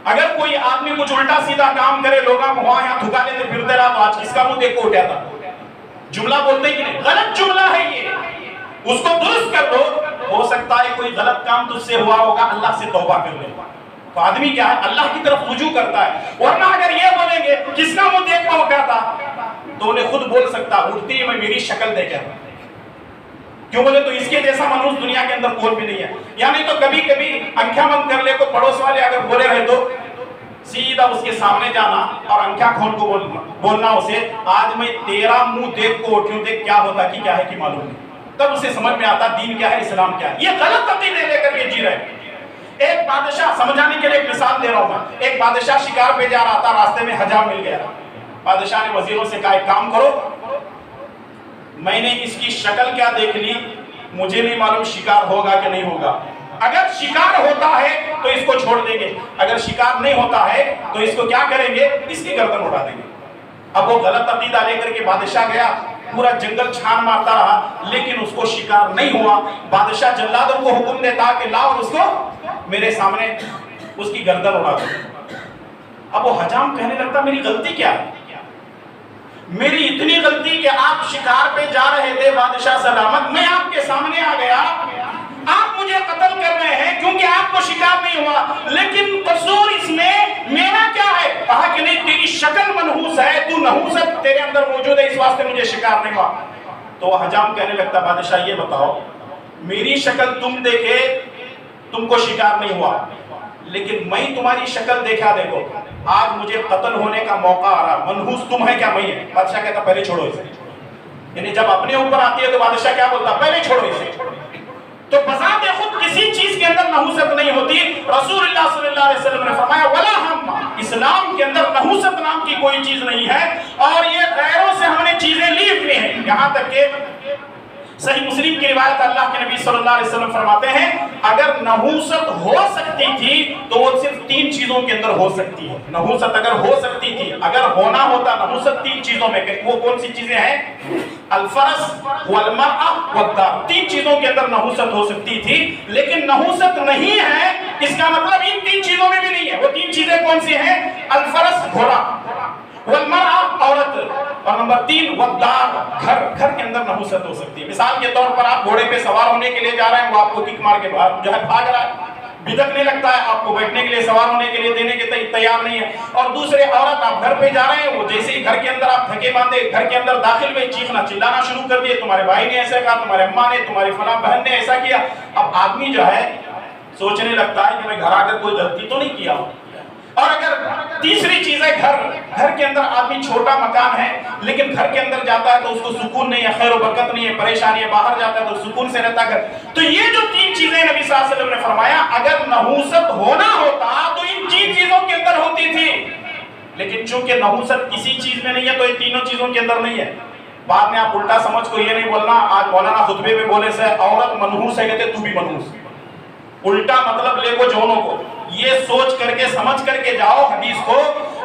اگر کوئی آدمی کچھ الٹا سیدھا کام کرے, لوگ وہاں یہاں تھکا لیتے پھرتے رہا, تو آج کس کا منہ دیکھ کو اٹھاتا؟ جملہ بولتے کہ نہیں, غلط جملہ ہے یہ, اس کو درست کر دو. ہو سکتا ہے کوئی غلط کام تجھ سے ہوا ہوگا, اللہ سے توبہ کر لے. تو آدمی کیا ہے, اللہ کی طرف رجوع کرتا ہے. ورنہ اگر یہ بولیں گے کس کا منہ دیکھ کو کہتا, تو انہیں خود بول سکتا اٹھتی میں میری شکل دیکھا. کیوں بولے تو اس کے جیسا منحوس دنیا کے اندر کوئی بھی نہیں ہے. یعنی تو کبھی کبھی آنکھیں بند کر لے کو پڑوس والے اگر بولے رہے تو سیدھا اس کے سامنے جانا اور آنکھیں کھول کو بولنا اسے, آج میں تیرا منہ دیکھ کو اٹھوں, دیکھ کیا ہوتا کہ کیا ہے کہ معلوم نہیں. تب اسے سمجھ میں آتا دین کیا ہے, اسلام کیا ہے. یہ غلط عقیدے لے کر کے جی رہے. ایک بادشاہ, سمجھانے کے لیے ایک مثال دے رہا ہوں میں, ایک بادشاہ شکار پہ جا رہا تھا, راستے میں حجام مل گیا. بادشاہ نے وزیروں سے کہا ایک کام کرو, میں نے اس کی شکل کیا دیکھ لی, مجھے نہیں معلوم شکار ہوگا کہ نہیں ہوگا. اگر شکار ہوتا ہے تو اس کو چھوڑ دیں گے, اگر شکار نہیں ہوتا ہے تو اس کو کیا کریں گے, اس کی گردن اڑا دیں گے. اب وہ غلط عقیدہ لے کر کے بادشاہ گیا, پورا جنگل چھان مارتا رہا, لیکن اس کو شکار نہیں ہوا. بادشاہ جلادوں کو حکم دیتا کہ لاؤ اور اس کو میرے سامنے اس کی گردن اڑا دو. اب وہ حجام کہنے لگتا میری غلطی کیا ہے, میری اتنی غلطی کہ آپ شکار پہ جا رہے تھے بادشاہ سلامت, میں آپ کے سامنے آ گیا, آپ مجھے قتل کر رہے ہیں کیونکہ آپ کو شکار نہیں ہوا, لیکن قصور اس میں میرا کیا ہے؟ کہا کہ نہیں, تیری شکل منحوس ہے, تو نحوست تیرے اندر موجود ہے, اس واسطے مجھے شکار نہیں ہوا. تو وہ حجام کہنے لگتا بادشاہ یہ بتاؤ, میری شکل تم دیکھے تم کو شکار نہیں ہوا, لیکن میں تمہاری شکل دیکھا, دیکھو آج مجھے قتل ہونے کا موقع آ رہا, منحوس تم ہے کیا میں ہے؟ بادشاہ کہتا پہلے چھوڑو اسے. یعنی جب اپنے اوپر آتی ہے تو بادشاہ کیا بولتا, پہلے چھوڑو اسے. تو بذات خود کسی چیز کے اندر نحوست نہیں ہوتی. رسول اللہ صلی اللہ علیہ وسلم نے فرمایا ولا ہم, اسلام کے اندر نحوست نام کی کوئی چیز نہیں ہے, اور یہ غیروں سے ہم نے چیزیں لی ہوئی ہیں. یہاں تک کہ صحیح مسلم کی روایت, اللہ کے نبی صلی اللہ علیہ وسلم فرماتے ہیں اگر نحوست ہو سکتی تھی تو وہ صرف 3 چیزوں کے اندر ہو سکتی ہے. نحوست اگر ہو سکتی تھی, اگر ہونا ہوتا نحوست 3 چیزوں میں, وہ کون سی چیزیں ہیں؟ الفرس والمرأة والدار. 3 چیزوں کے اندر نحوست ہو سکتی تھی, لیکن نحوست نہیں ہے, اس کا مطلب ان 3 چیزوں میں بھی نہیں ہے. وہ 3 چیزیں کون سی ہیں؟ الفرس گھوڑا, والمرأة عورت, اور نمبر 3 والدار گھر. گھر کے اندر نحوست ہو سکتی ہے. مثال کے طور پر آپ گھوڑے پہ سوار ہونے کے لیے جا رہے ہیں, وہ آپ کو کک مار کے جو ہے بھاگ رہا ہے, بدکنے لگتا ہے, آپ کو بیٹھنے کے لیے سوار ہونے کے لیے دینے کے تیار نہیں ہے. اور دوسرے عورت, آپ گھر پہ جا رہے ہیں, وہ جیسے ہی گھر کے اندر آپ تھکے باندھے گھر کے اندر داخل ہوئے, چیخنا چلانا شروع کر دیے, تمہارے بھائی نے ایسا کہا, تمہارے اماں نے, تمہاری فلاں بہن نے ایسا کیا. اب آدمی جو ہے سوچنے لگتا ہے کہ میں گھر آ کر کوئی غلطی تو نہیں کیا ہوں. اور اگر تیسری چیز ہے گھر, گھر کے اندر آدمی چھوٹا مکان ہے, لیکن گھر کے اندر جاتا ہے تو اس کو سکون نہیں ہے, خیر و برکت نہیں ہے, پریشانی ہے, باہر جاتا ہے تو سکون سے رہتا ہے. تو یہ جو 3 چیزیں نبی صلی اللہ علیہ وسلم نے فرمایا اگر نحوست ہونا ہوتا تو ان 3 چیزوں کے اندر ہوتی تھی, لیکن چونکہ نحوست کسی چیز میں نہیں ہے تو ان تینوں چیزوں کے اندر نہیں ہے. بعد میں آپ الٹا سمجھ کو یہ نہیں بولنا, آج مولانا خطبے میں بولے سے عورت منحوس ہے کہتے تو بھی منحوس, الٹا مطلب لے کو جونوں کو. یہ سوچ کر کے سمجھ کر کے جاؤ حدیث کو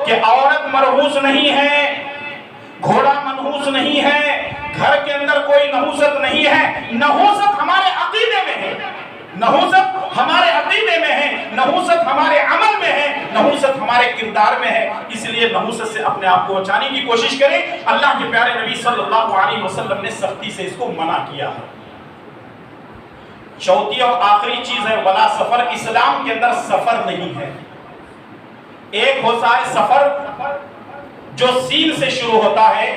کہ عورت منحوس نہیں ہے, گھوڑا منحوس نہیں ہے, گھر کے اندر کوئی نحوست نہیں ہے. نحوست ہمارے عقیدے میں ہے, نحوست ہمارے عقیدے میں ہے, نحوست ہمارے عمل میں ہے, نحوست ہمارے کردار میں ہے. اس لیے نحوست سے اپنے آپ کو بچانے کی کوشش کریں. اللہ کے پیارے نبی صلی اللہ علیہ وسلم نے سختی سے اس کو منع کیا ہے. چوتھی اور آخری چیز ہے ولا سفر. اسلام کے اندر سفر نہیں ہے. ایک ہوتا ہے سفر جو سین سے شروع ہوتا ہے,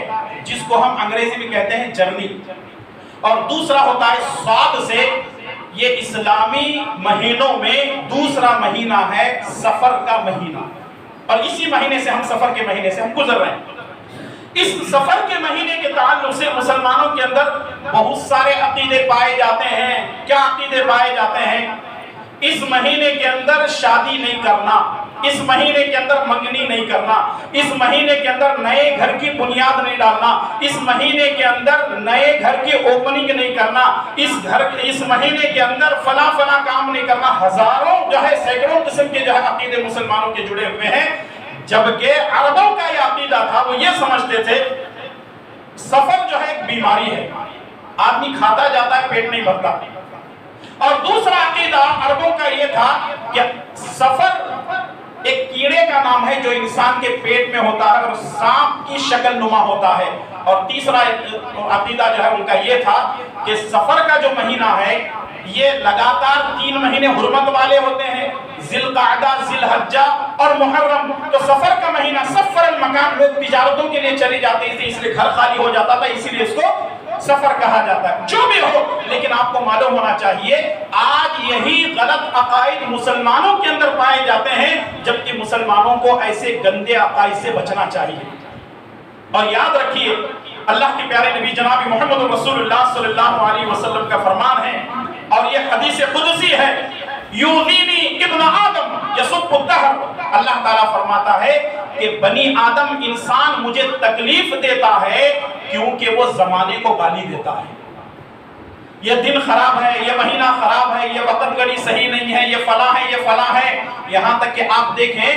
جس کو ہم انگریزی میں کہتے ہیں جرنی, اور دوسرا ہوتا ہے صاد سے. یہ اسلامی مہینوں میں دوسرا مہینہ ہے سفر کا مہینہ, اور اسی مہینے سے ہم سفر کے مہینے سے ہم گزر رہے ہیں. اس سفر کے مہینے کے تعلق سے مسلمانوں کے اندر بہت سارے عقیدے پائے جاتے ہیں. کیا عقیدے پائے جاتے ہیں؟ اس مہینے کے اندر شادی نہیں کرنا, اس مہینے کے اندر منگنی نہیں کرنا، اس مہینے کے اندر نئے گھر کی بنیاد نہیں ڈالنا، اس مہینے کے اندر نئے گھر کی اوپننگ نہیں کرنا، اس مہینے کے اندر فلاں کام نہیں کرنا۔ ہزاروں سینکڑوں قسم کے عقیدے مسلمانوں کے جڑے ہوئے ہیں، جبکہ عربوں کا یہ عقیدہ تھا، وہ یہ سمجھتے تھے سفر ایک بیماری ہے، آدمی کھاتا جاتا ہے پیٹ نہیں بھرتا۔ اور دوسرا عقیدہ عربوں کا یہ تھا کہ سفر ایک کیڑے کا نام ہے جو انسان کے پیٹ میں ہوتا ہے اور سانپ کی شکل نما ہوتا ہے۔ اور تیسرا عقیدہ ان کا یہ تھا کہ سفر کا جو مہینہ ہے یہ لگاتار 3 مہینے حرمت والے ہوتے ہیں، ذی القعدہ، ذی الحجہ اور محرم۔ تو سفر کا مہینہ، سفر المکان، لوگ تجارتوں کے لیے چلے جاتے ہیں، اس لیے گھر خالی ہو جاتا تھا، اسی لیے اس کو سفر کہا جاتا ہے۔ جو بھی ہو، لیکن آپ کو معلوم ہونا چاہیے آج یہی غلط عقائد مسلمانوں کے اندر پائے جاتے ہیں، جبکہ مسلمانوں کو ایسے گندے عقائد سے بچنا چاہیے۔ اور یاد رکھیے اللہ کے پیارے نبی جناب محمد رسول اللہ صلی اللہ علیہ وسلم کا فرمان ہے، اور یہ حدیث قدسی ہے، یؤذینی ابن آدم یسب الدہر۔ اللہ تعالیٰ فرماتا ہے کہ بنی آدم انسان مجھے تکلیف دیتا ہے کیونکہ وہ زمانے کو گالی دیتا ہے۔ یہ دن خراب ہے، یہ مہینہ خراب ہے، یہ وقت گھڑی صحیح نہیں ہے، یہ فلاں ہے، یہ فلاں ہے۔ یہاں تک کہ آپ دیکھیں،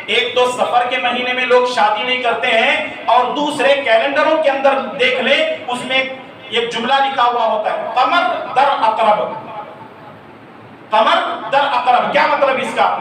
ایک تو سفر کے مہینے میں لوگ شادی نہیں کرتے ہیں، اور دوسرے کیلنڈروں کے اندر دیکھ لیں، اس میں ایک جملہ لکھا ہوا ہوتا ہے، قمر در اقرب۔ قمر در اقرب کیا مطلب اس کا؟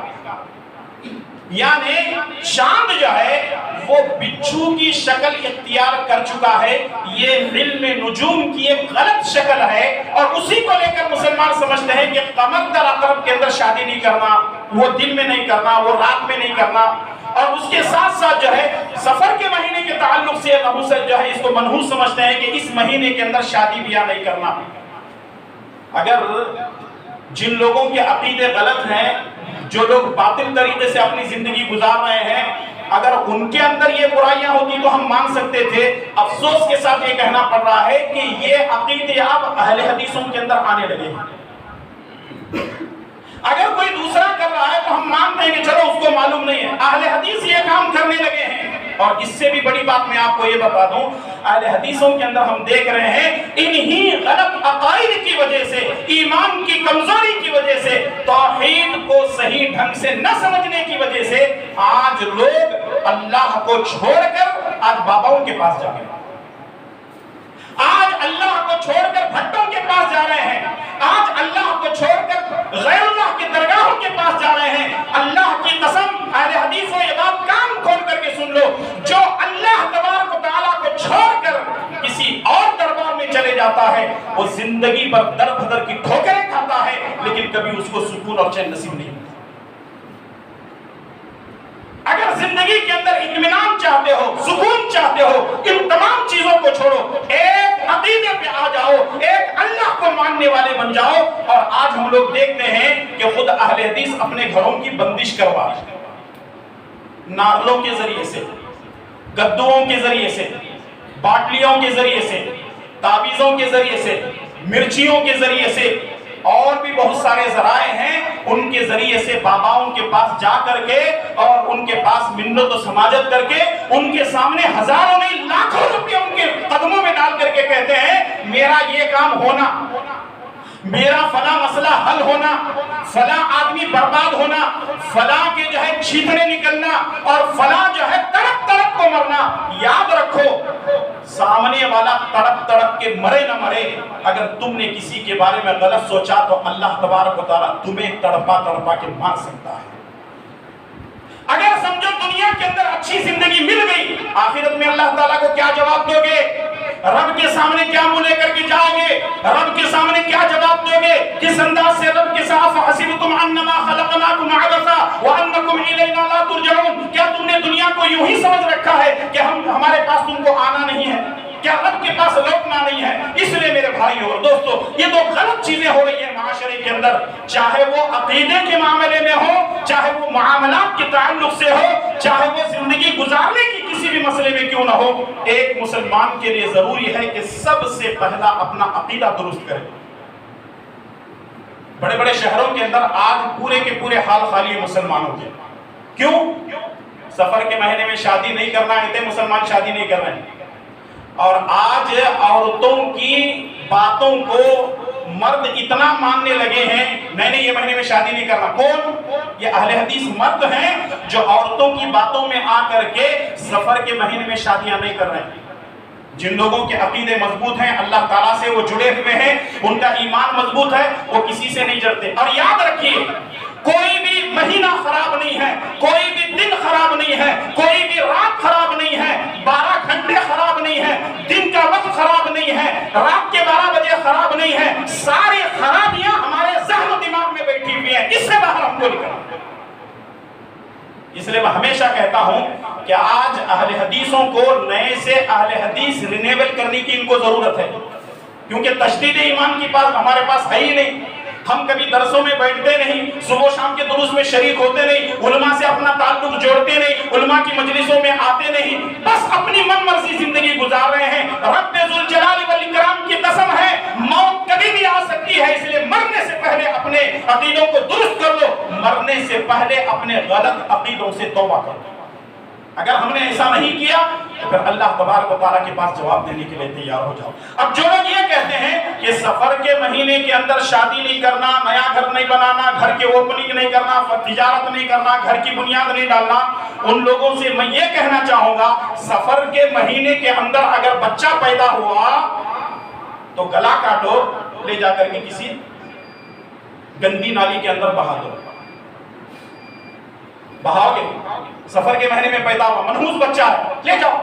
یعنی چاند جو ہے وہ بچھو کی شکل اختیار کر چکا ہے۔ یہ علم نجوم کی ایک غلط شکل ہے، اور اسی کو لے کر مسلمان سمجھتے ہیں کہ قمر در اقرب کے اندر شادی نہیں کرنا، وہ دن میں نہیں کرنا، وہ رات میں نہیں کرنا۔ اور اس کے ساتھ ساتھ سفر کے مہینے کے تعلق سے اس کو منحوس سمجھتے ہیں کہ اس مہینے کے اندر شادی بیاہ نہیں کرنا۔ اگر جن لوگوں کے عقیدے غلط ہیں، جو لوگ باطل طریقے سے اپنی زندگی گزار رہے ہیں، اگر ان کے اندر یہ برائیاں ہوتی تو ہم مان سکتے تھے۔ افسوس کے ساتھ یہ کہنا پڑ رہا ہے کہ یہ عقیدے اب اہل حدیثوں کے اندر آنے لگے ہیں۔ اگر کوئی دوسرا کر رہا ہے تو ہم مانتے ہیں کہ چلو اس کو معلوم نہیں ہے، اہل حدیث یہ کام کرنے لگے ہیں۔ اور اس سے بھی بڑی بات میں آپ کو یہ بتا دوں، اہل حدیثوں کے اندر ہم دیکھ رہے ہیں انہی غلط عقائد کی وجہ سے، ایمان کی کمزوری کی وجہ سے، توحید کو صحیح ڈھنگ سے نہ سمجھنے کی وجہ سے آج لوگ اللہ کو چھوڑ کر آج باباؤں کے پاس جا رہے ہیں، آج اللہ کو چھوڑ کر بھٹوں کے پاس جا رہے ہیں، آج اللہ کو چھوڑ کر غیر اللہ کی درگاہوں کے پاس جا رہے ہیں۔ اللہ کی قسم، اہل حدیثوں یہ بات کان کھول کر کے سن لو، جو اللہ تبارک و تعالیٰ کو چھوڑ کر کسی اور دربار میں چلے جاتا ہے، وہ زندگی پر در بدر کی ٹھوکریں کھاتا ہے، لیکن کبھی اس کو سکون اور چین نصیب نہیں ہوتا۔ اگر زندگی کے اندر اطمینان چاہتے ہو، سکون چاہتے ہو، ان تمام چیزوں کو چھوڑو، ایک عقیدے پہ آ جاؤ، ایک اللہ کو ماننے والے بن جاؤ۔ اور آج ہم لوگ دیکھتے ہیں کہ خود اہل حدیث اپنے گھروں کی بندش کروا رہے ہیں، نارلوں کے ذریعے سے، گدوؤں کے ذریعے سے، باٹلیوں کے ذریعے سے، تعویذوں کے ذریعے سے، مرچیوں کے ذریعے سے، اور بھی بہت سارے ذرائع ہیں، ان کے ذریعے سے باباؤں کے پاس جا کر کے اور ان کے پاس منت و سماجت کر کے ان کے سامنے ہزاروں نہیں لاکھوں روپے ان کے قدموں میں ڈال کر کے کہتے ہیں میرا یہ کام ہونا، میرا فلاں مسئلہ حل ہونا، فلاں آدمی برباد ہونا، فلاں کے چھیتڑے نکلنا، اور فلاں تڑپ تڑپ کو مرنا۔ یاد رکھو، سامنے والا تڑپ تڑپ کے مرے نہ مرے، اگر تم نے کسی کے بارے میں غلط سوچا تو اللہ تبارک و تعالیٰ تمہیں تڑپا تڑپا کے مار سکتا ہے۔ اگر سمجھو دنیا کے اندر اچھی زندگی مل گئی، آخرت میں اللہ تعالیٰ کو کیا جواب دو گے؟ رب کے سامنے کیا منہ لے کر کے جاؤ گے؟ رب کے سامنے کیا جواب دو گے؟ کس انداز سے رب کے ساتھ فَحَسِبْتُمْ أَنَّمَا خَلَقْنَاكُمْ عَبَثًا وَأَنَّكُمْ إِلَيْنَا لَا تُرْجَعُونَ؟ کیا تم نے دنیا کو یوں ہی سمجھ رکھا ہے کہ ہمارے پاس تم کو آنا نہیں ہے؟ کیا رب کے پاس لوٹنا نہیں ہے؟ اس لیے میرے بھائیو اور دوستو، یہ دو غلط چیزیں ہو رہی ہیں معاشرے کے اندر، چاہے وہ عقیدے کے معاملے میں ہو، چاہے وہ معاملات کے تعلق سے ہو، چاہے وہ زندگی گزارنے کی کسی بھی مسئلے میں کیوں نہ ہو۔ ایک مسلمان کے لیے ضروری ہے کہ سب سے پہلا اپنا عقیدہ درست کرے۔ بڑے بڑے شہروں کے اندر آج پورے کے پورے حال خالی مسلمانوں کے، کیوں؟ سفر کے مہینے میں شادی نہیں کرنا ہے، مسلمان شادی نہیں کر رہے ہیں، اور آج عورتوں کی باتوں کو مرد اتنا ماننے لگے ہیں، میں نے یہ مہینے میں شادی نہیں کرنا۔ کون؟ یہ اہل حدیث مرد ہیں جو عورتوں کی باتوں میں آ کر کے سفر کے مہینے میں شادیاں نہیں کر رہے ہیں۔ جن لوگوں کے عقیدے مضبوط ہیں، اللہ تعالیٰ سے وہ جڑے ہوئے ہیں، ان کا ایمان مضبوط ہے، وہ کسی سے نہیں ڈرتے۔ اور یاد رکھیے، کوئی بھی مہینہ خراب نہیں ہے، کوئی بھی دن خراب نہیں ہے، کوئی بھی رات خراب نہیں ہے، 12 گھنٹے خراب نہیں ہے، دن کا وقت خراب نہیں ہے، رات کے 12 بجے خراب نہیں ہے، ساری خرابیاں ہمارے ذہن و دماغ میں بیٹھی ہوئی ہیں، اس سے باہر ہم کو نکلنا۔ اس لیے میں ہمیشہ کہتا ہوں کہ آج اہل حدیثوں کو نئے سے اہل حدیث رینیول کرنے کی ان کو ضرورت ہے، کیونکہ تجدید ایمان کی بات ہمارے پاس ہے ہی نہیں۔ ہم کبھی درسوں میں بیٹھتے نہیں، صبح شام کے دروس میں شریک ہوتے نہیں، علماء سے اپنا تعلق جوڑتے نہیں، علماء کی مجلسوں میں آتے نہیں، بس اپنی من مرضی زندگی گزار رہے ہیں۔ رب ذوالجلال والاکرام کی قسم ہے، موت کبھی بھی آ سکتی ہے، اس لیے مرنے سے پہلے اپنے عقیدوں کو درست کر لو، مرنے سے پہلے اپنے غلط عقیدوں سے توبہ کرو۔ اگر ہم نے ایسا نہیں کیا تو پھر اللہ تبارک و تعالیٰ کے پاس جواب دینے کے لیے تیار ہو جاؤ۔ اب جو لوگ یہ کہتے ہیں کہ سفر کے مہینے کے اندر شادی نہیں کرنا، نیا گھر نہیں بنانا، گھر کے اوپننگ نہیں کرنا، تجارت نہیں کرنا، گھر کی بنیاد نہیں ڈالنا، ان لوگوں سے میں یہ کہنا چاہوں گا، سفر کے مہینے کے اندر اگر بچہ پیدا ہوا تو گلا کاٹو، لے جا کر کے کسی گندی نالی کے اندر بہا دو۔ بہاؤ گے؟ سفر کے مہینے میں پیدا ہوا منحوس بچہ ہے، لے جاؤ۔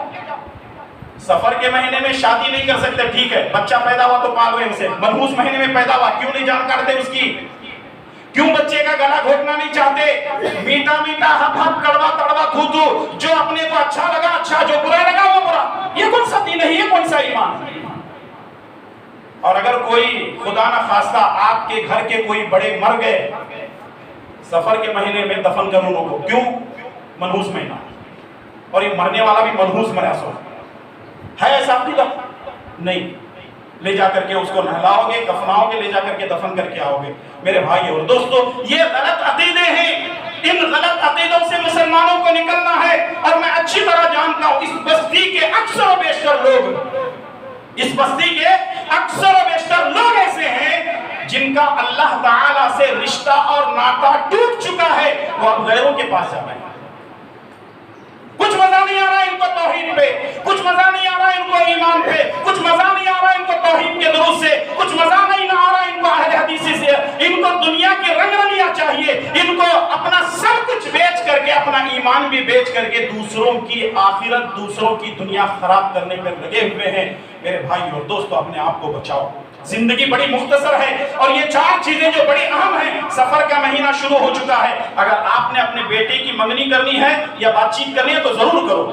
سفر کے مہینے میں شادی نہیں کر سکتے، ٹھیک ہے، بچہ پیدا ہوا تو پال رہے اسے، منحوس مہینے میں پیدا ہوا، کیوں نہیں جان کاٹتے اس کی؟ کیوں بچے کا گلا گھونٹنا نہیں چاہتے؟ میٹھا میٹھا ہپ ہپ کڑوا کڑوا تھو، جو اپنے کو اچھا لگا اچھا، جو برا لگا وہ برا۔ یہ کون سا دین ہے؟ یہ کون سا ایمان ہے؟ اور اگر کوئی خدا نہ خواستہ آپ کے گھر کے کوئی بڑے مر گئے، سفر کے مہینے میں دفن کرو ان کو، کیوں؟ منحوس مہینہ، اور یہ مرنے والا بھی منحوس مرا سو ہے، ایسا عقیدہ نہیں۔ لے جا کر کے اس کو نہلاؤ گے، کفناؤ گے، لے جا کر کے دفن کر کے آؤ گے۔ میرے بھائی اور دوستو، یہ غلط عقیدے ہیں، ان غلط عقیدوں سے مسلمانوں کو نکلنا ہے۔ اور میں اچھی طرح جانتا ہوں اس بستی کے اکثر و بیشتر لوگ، اس بستی کے اکثر و بیشتر لوگ ایسے ہیں جن کا اللہ تعالیٰ سے رشتہ اور ناطہ ٹوٹ چکا ہے، وہ اب غیروں کے پاس جا رہے ہیں۔ کچھ مزہ نہیں آ رہا ہے ان کو توحید پہ، کچھ مزہ نہیں آ رہا ہے ان کو ایمان پہ، کچھ مزہ نہیں آ رہا ہے ان کو توحید کے دروس سے، کچھ مزہ نہیں آ رہا ہے ان کو اہل حدیث سے۔ ان کو دنیا کی رنگ رلیاں چاہیے، ان کو اپنا سب کچھ بیچ کر کے، اپنا ایمان بھی بیچ کر کے دوسروں کی آخرت، دوسروں کی دنیا خراب کرنے پر لگے ہوئے ہیں۔ میرے بھائی اور دوستو، اپنے آپ کو بچاؤ، زندگی بڑی مختصر ہے، اور یہ 4 چیزیں جو بڑی اہم ہیں۔ سفر کا مہینہ شروع ہو چکا ہے، اگر آپ نے اپنے بیٹے کی منگنی کرنی ہے یا بات چیت کرنی ہے تو ضرور کرو۔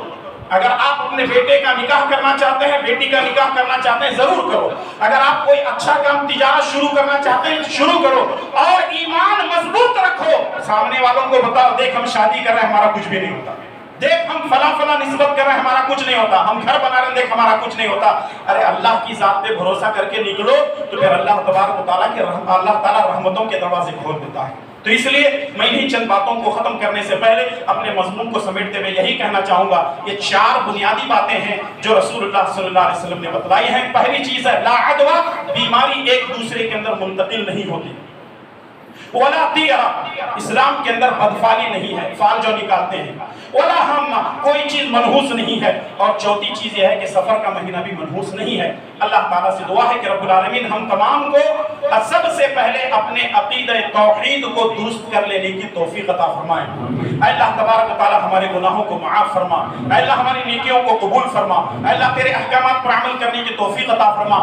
اگر آپ اپنے بیٹے کا نکاح کرنا چاہتے ہیں، بیٹی کا نکاح کرنا چاہتے ہیں، ضرور کرو۔ اگر آپ کوئی اچھا کام تجارت شروع کرنا چاہتے ہیں، شروع کرو، اور ایمان مضبوط رکھو۔ سامنے والوں کو بتاؤ، دیکھ ہم شادی کر رہے ہیں، ہمارا کچھ بھی نہیں ہوتا، دیکھ ہم فلاں نسبت کر رہے ہیں، ہمارا کچھ نہیں ہوتا، ہم گھر بنا رہے ہیں، دیکھ ہمارا کچھ نہیں ہوتا۔ ارے اللہ کی ذات پہ بھروسہ کر کے نکلو تو پھر اللہ تبارک و تعالیٰ کے اللہ تعالیٰ رحمتوں کے دروازے کھول دیتا ہے۔ تو اس لیے میں انہی چند باتوں کو ختم کرنے سے پہلے اپنے مضمون کو سمیٹتے ہوئے یہی کہنا چاہوں گا، یہ 4 بنیادی باتیں ہیں جو رسول اللہ صلی اللہ علیہ وسلم نے بتلائی ہیں۔ پہلی چیز ہے لا عدوہ، بیماری ایک دوسرے کے اندر منتقل نہیں ہوتی۔ ولا طیرہ، اسلام کے اندر بدفعلی نہیں ہے، فعل جو نکالتے ہیں۔ ولا ہم، کوئی چیز منحوس نہیں ہے۔ اور چوتھی چیز یہ ہے کہ سفر کا مہینہ بھی منحوس نہیں ہے۔ اللہ تعالیٰ سے دعا ہے کہ رب العالمین ہم تمام کو سب سے پہلے اپنے عقیدہ توحید کو درست کر لینے کی توفیق عطا فرمائے۔ اے اللہ تبارک و تعالیٰ ہمارے گناہوں کو معاف فرما، اے اللہ ہماری نیکیوں کو قبول فرما، اے اللہ تیرے احکامات پر عمل کرنے کی توفیق عطا فرما۔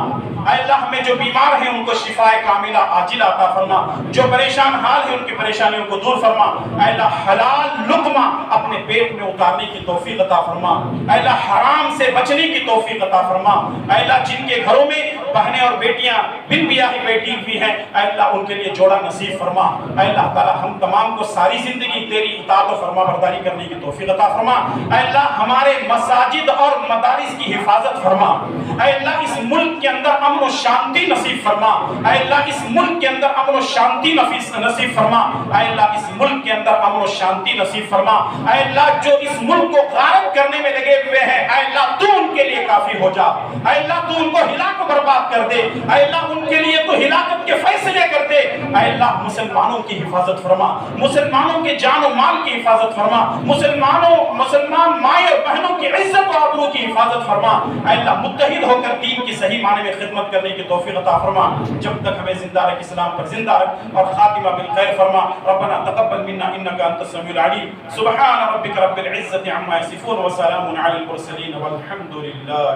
اے اللہ ہمیں جو بیمار ہیں ان کو شفاء کاملہ عاجلہ عطا فرما، جو پریشان حال ہیں ان کی پریشانیوں کو دور فرما۔ اے اللہ حلال لقمہ اپنے پیٹ میں اتارنے کی توفیق عطا فرما، اے اللہ حرام سے بچنے کی توفیق عطا فرما۔ اے اللہ جن کے گھروں میں بہنیں اور بیٹیاں بن بیاہی بیٹی بھی ہیں، اے اللہ ان کے لیے جوڑا نصیب فرما۔ اے اللہ تعالیٰ ہم تمام کو ساری زندگی تیری اطاعت و فرما برداری کرنے کی توفیق عطا فرما۔ اے اللہ ہمارے مساجد اور مدارس کی حفاظت فرما۔ اے اللہ اس ملک کے اندر امن و شانتی نصیب فرما۔ اے اللہ اس ملک کے اندر امن و شانتی نصیب فرما۔ اے اللہ اس ملک کے اندر امن و شانتی نصیب فرما۔ اے اللہ جو اس ملک کو غارت کرنے میں لگے ہوئے ہیں، اے اللہ تو ان کے لیے کافی ہو جا۔ اے اللہ تو ان کو ہلاک و برباد کر دے۔ اے اللہ ان کے لیے تو ہلاکت کے فیصلے کر دے۔ اے اللہ مسلمانوں کی حفاظت فرما، مسلمانوں کے جان و مال کی حفاظت فرما، مسلمان مائیں اور بہنوں کی عزت و آبرو کی حفاظت فرما۔ اے اللہ متحد ہو کر دین کی صحیح معنی میں خدمت کرنے کی توفیق عطا فرما۔ جب تک ہمیں زندہ رکھ اسلام پر زندہ رکھ اور خاتمہ بالخیر فرما۔ ربنا تقبل منا انك انت السميع العليم۔ سبحان ربك رب العزة عما يصفون وسلام على المرسلين والحمد لله۔